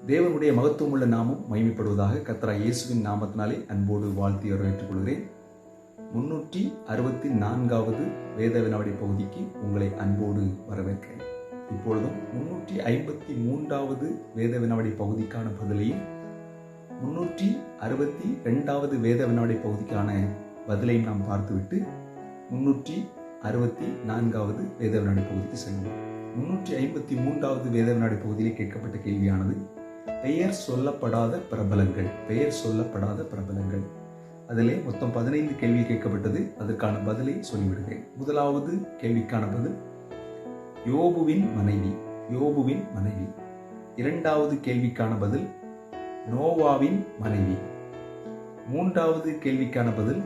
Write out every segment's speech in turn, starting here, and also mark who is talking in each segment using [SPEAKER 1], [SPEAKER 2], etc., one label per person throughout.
[SPEAKER 1] தேவனுடைய மகத்துவமுள்ள நாமம் மகிமைப்படுவதாக. கர்த்தராகிய இயேசுவின் நாமத்தினாலே அன்போடு வாழ்த்தி வரவேற்றுக் கொள்கிறேன். 364வது வேத வினாடி பகுதிக்கு உங்களை அன்போடு வரவேற்கிறேன். இப்பொழுதும் 353வது வேத வினாடி பகுதிக்கான பதிலையும் 362வது வேத வினாடி பகுதிக்கான பதிலையும் நாம் பார்த்துவிட்டு 364வது வேத வினாடி பகுதிக்கு செல்வோம். 353வது வேத வினாடி பகுதியிலே கேட்கப்பட்ட கேள்வியானது பெயர் சொல்லப்படாத பிரபலங்கள். பெயர் சொல்லப்படாத பிரபலங்கள். அதிலே மொத்தம் 15 கேள்வி கேட்கப்பட்டது. அதற்கான பதிலை சொல்லிவிடுகிறேன். முதலாவது கேள்விக்கான பதில் யோபுவின் மனைவி. யோபுவின் மனைவி. இரண்டாவது கேள்விக்கான பதில் நோவாவின் மனைவி. மூன்றாவது கேள்விக்கான பதில்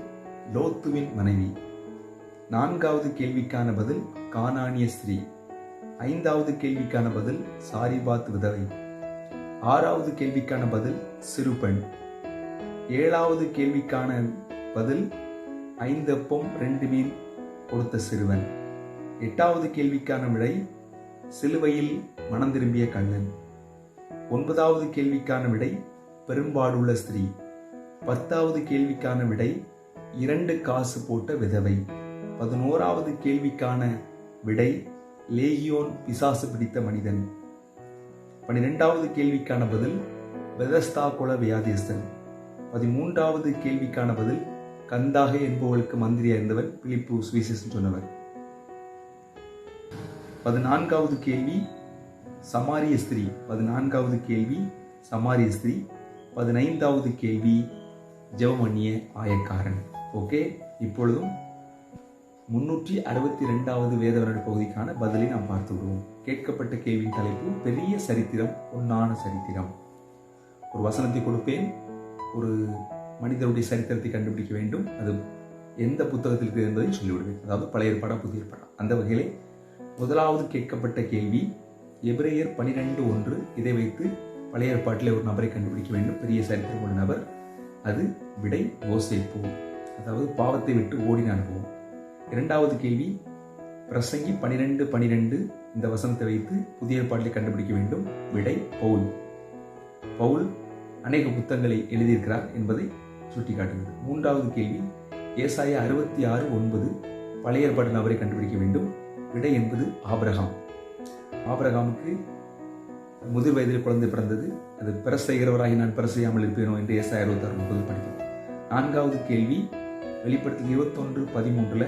[SPEAKER 1] லோத்துவின் மனைவி. நான்காவது கேள்விக்கான பதில் கானானிய ஸ்திரீ. ஐந்தாவது கேள்விக்கான பதில் சாரிபாத் விதவை. ஆறாவது கேள்விக்கான பதில் சிறுபெண். ஏழாவது கேள்விக்கான பதில் 5 அப்பம் 2 மீன் கொடுத்த சிறுவன். எட்டாவது கேள்விக்கான விடை சிலுவையில் மனம் திரும்பிய கள்ளன். 9வது கேள்விக்கான விடை பெரும்பாடுள்ள ஸ்திரீ. 10வது கேள்விக்கான விடை 2 காசு போட்ட விதவை. 11வது கேள்விக்கான விடை லேகியோன் பிசாசு பிடித்த மனிதன். 12வது கேள்விக்கான பதில் பெதஸ்தா குல வியாதியஸ்தன். 13வது கேள்விக்கான பதில் கந்தாகே என்பவர்களுக்கு மந்திரியா இருந்தவர் பிலிப்பு சுவிசேஷம் சொன்னவர். 14வது கேள்வி சமாரிய ஸ்திரீ. 14வது கேள்வி சமாரிய ஸ்திரீ. 15வது கேள்வி ஜெபமன்னிய ஆயக்காரன். ஓகே, இப்பொழுதும் 362வது வேத வினாடி பகுதிக்கான பதிலை நாம் பார்த்து விடுவோம். கேட்கப்பட்ட கேள்வியின் தலைப்பு பெரிய சரித்திரம், பொன்னான சரித்திரம். ஒரு வசனத்தை கொடுப்பேன். ஒரு மனிதருடைய சரித்திரத்தை கண்டுபிடிக்க வேண்டும். அது எந்த புத்தகத்தில் இருக்கிறது என்பதை சொல்லிவிடுவேன். அதாவது பழைய ஏற்பாடா புதிய ஏற்பாடா. அந்த வகையிலே முதலாவது கேட்கப்பட்ட கேள்வி எபிரேயர் 12:1. இதை வைத்து பழைய ஏற்பாட்டிலே ஒரு நபரை கண்டுபிடிக்க வேண்டும். பெரிய சரித்திரம் ஒரு நபர். அது விடை யோசேப்பு. அதாவது பாவத்தை விட்டு ஓடின அனுபவம். இரண்டாவது கேள்வி பிரசங்கி 12:12. இந்த வசனத்தை வைத்து புதிய ஏற்பாட்டிலே கண்டுபிடிக்க வேண்டும். விடை பவுல். பவுல் அநேக புத்தகங்களை எழுதியிருக்கிறார் என்பதை சுட்டிக்காட்டுகிறது. மூன்றாவது கேள்வி ஏசாயா 66:9. பழைய ஏற்பாட்டு நபரை கண்டுபிடிக்க வேண்டும். விடை என்பது ஆபிரகாம். ஆபிரகாமுக்கு முதிர் வயதில் குழந்தை பிறந்தது. அது பெற செய்கிறவராகி நான் பெற செய்யாமல் இருப்பேனோ என்று ஏசாயா 66:9 படிக்கிறோம். நான்காவது கேள்வி வெளிப்படுத்தல் 21:13.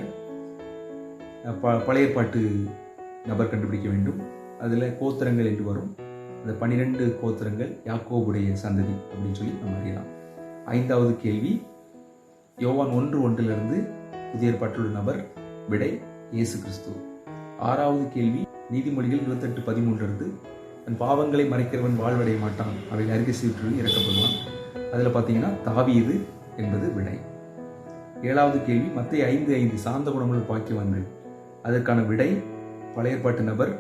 [SPEAKER 1] பழைய ஏற்பாட்டு நபர் கண்டுபிடிக்க வேண்டும். அதில் கோத்திரங்கள் என்று வரும். அந்த 12 கோத்திரங்கள் யாக்கோபுடைய சந்ததி அப்படின்னு சொல்லி நம்ம அறியலாம். ஐந்தாவது கேள்வி யோவான் 1:1 புதிய ஏற்பாட்டுள்ள நபர். விடை இயேசு கிறிஸ்து. ஆறாவது கேள்வி நீதிமொழிகள் 28:13. தன் பாவங்களை மறைக்கிறவன் வாழ்வடைய மாட்டான், அவை அறிக்கை செய்து இறக்கப்படுவான். அதில் பார்த்தீங்கன்னா தாவீது என்பது விடை. ஏழாவது கேள்வி மத்தேயு 5:5. சாந்த குணமுள்ள பாக்கியவான்கள். அதற்கான விடை பழைய ஏற்பாட்டு நபர்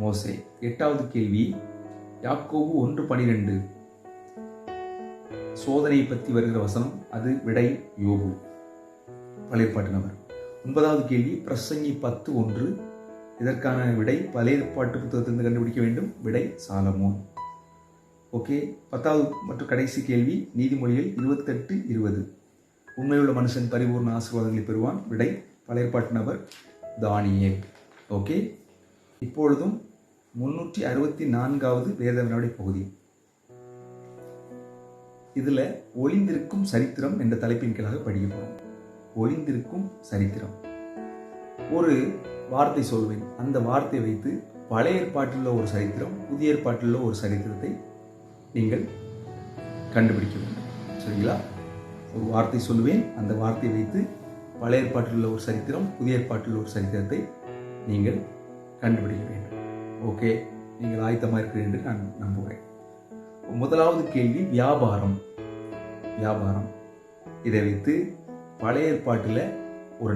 [SPEAKER 1] மோசே. எட்டாவது கேள்வி யாக்கோபு 1:12. சோதனையை பற்றி வருகிற வசனம். அது விடை யோபு, பழைய ஏற்பாட்டு நபர். 9வது கேள்வி பிரசங்கி 10:1. இதற்கான விடை பழைய ஏற்பாட்டு புத்தகத்திலிருந்து கண்டுபிடிக்க வேண்டும். விடை சாலமோன். ஓகே, 10வது மற்றும் கடைசி கேள்வி நீதிமொழிகள் 28:20. உண்மையுள்ள மனுஷன் பரிபூர்ண ஆசீர்வாதங்களை பெறுவான். விடை பழைய ஏற்பாட்டு நபர் தானியேல். ஓகே, இப்பொழுதும் 364வது வேத வினாடி பகுதி. இதுல ஒளிந்திருக்கும் சரித்திரம் என்ற தலைப்பின் கீழாக படிக்க போறோம். ஒளிந்திருக்கும் சரித்திரம். ஒரு வார்த்தை சொல்வேன். அந்த வார்த்தை வைத்து பழைய ஏற்பாட்டில் ஒரு சரித்திரம், புதிய ஏற்பாட்டில் ஒரு சரித்திரத்தை நீங்கள் கண்டுபிடிக்க வேண்டும். சரிங்களா? ஒரு வார்த்தை சொல்லுவேன். அந்த வார்த்தை வைத்து பழைய ஏற்பாட்டில் ஒரு சரித்திரம், புதிய ஏற்பாட்டில் ஒரு சரித்திரத்தை நீங்கள் கண்டுபிடிக்க வேண்டும். ஓகே, நீங்கள் ஆயத்தமாக இருக்கிறீர்கள் என்று நான் நம்புகிறேன். முதலாவது கேள்வி வியாபாரம். வியாபாரம். இதை வைத்து பழைய ஏற்பாட்டில் ஒரு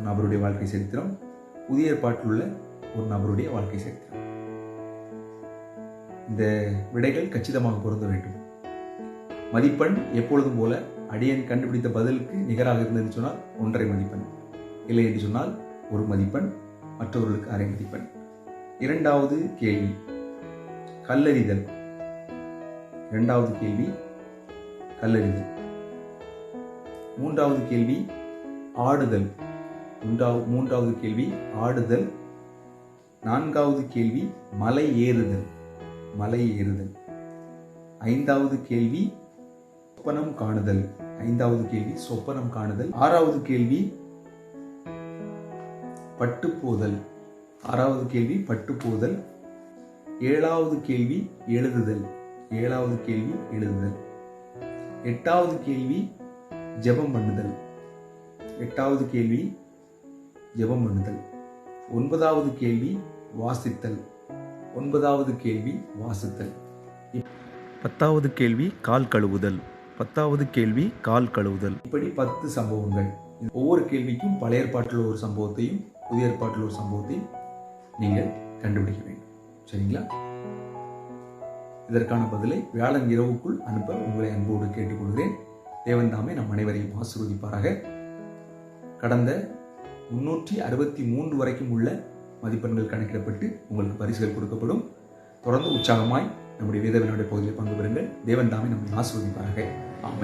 [SPEAKER 1] நபருடைய வாழ்க்கை சரித்திரம், புதிய ஏற்பாட்டில் உள்ள ஒரு நபருடைய வாழ்க்கை சரித்திரம். இந்த விடைகள் கச்சிதமாக பொருந்த வேண்டும். மதிப்பெண் எப்பொழுதும் போல அடியன் கண்டுபிடித்த பதிலுக்கு நிகராக இருந்ததுன்னு சொன்னால் 1.5 மதிப்பெண். இல்லை என்று சொன்னால் 1 மதிப்பெண், மற்றவர்களுக்கு 1/2 மதிப்பெண். இரண்டாவது கேள்வி கல்லறிதல். இரண்டாவது கேள்வி கல்லெறிதல். மூன்றாவது கேள்வி ஆடுதல். மூன்றாவது கேள்வி ஆடுதல். நான்காவது கேள்வி மலை ஏறுதல். மலை ஏறுதல். ஐந்தாவது கேள்வி சொப்பனம் காணுதல். ஐந்தாவது கேள்வி சொப்பனம் காணுதல். ஆறாவது கேள்வி பட்டுப்போதல். ஆறாவது கேள்வி பட்டுப்போதல். ஏழாவது கேள்வி எழுதுதல். ஏழாவது கேள்வி எழுதுதல். எட்டாவது கேள்வி ஜெபம் பண்ணுதல். எட்டாவது கேள்வி ஜெபம் பண்ணுதல். ஒன்பதாவது கேள்வி வாசித்தல். ஒன்பதாவது கேள்வி வாசித்தல். பத்தாவது கேள்வி கால் கழுவுதல். பத்தாவது கேள்வி கால் கழுவுதல். இப்படி 10 சம்பவங்கள். ஒவ்வொரு கேள்விக்கும் பழைய ஏற்பாட்டில் ஒரு சம்பவத்தையும் புதிய ஏற்பாட்டில் ஒரு சம்பவத்தையும் நீங்கள் கண்டுபிடிக்க வேண்டும். சரிங்களா? இதற்கான பதிலை வியாழன் இரவுக்குள் அனுப்ப உங்களை அன்போடு கேட்டுக்கொள்கிறேன். தேவன் தாமே நம் அனைவரையும் ஆசீர்வதிப்பாராக. கடந்த 363 வரைக்கும் உள்ள மதிப்பெண்கள் கணக்கிடப்பட்டு உங்களுக்கு பரிசுகள் கொடுக்கப்படும். தொடர்ந்து உற்சாகமாய் நம்முடைய வேத வினாடி பகுதியில் பங்கு பெறுங்கள். தேவன் தாமே நம்மை ஆசீர்வதிப்பாராக. ஆமென்.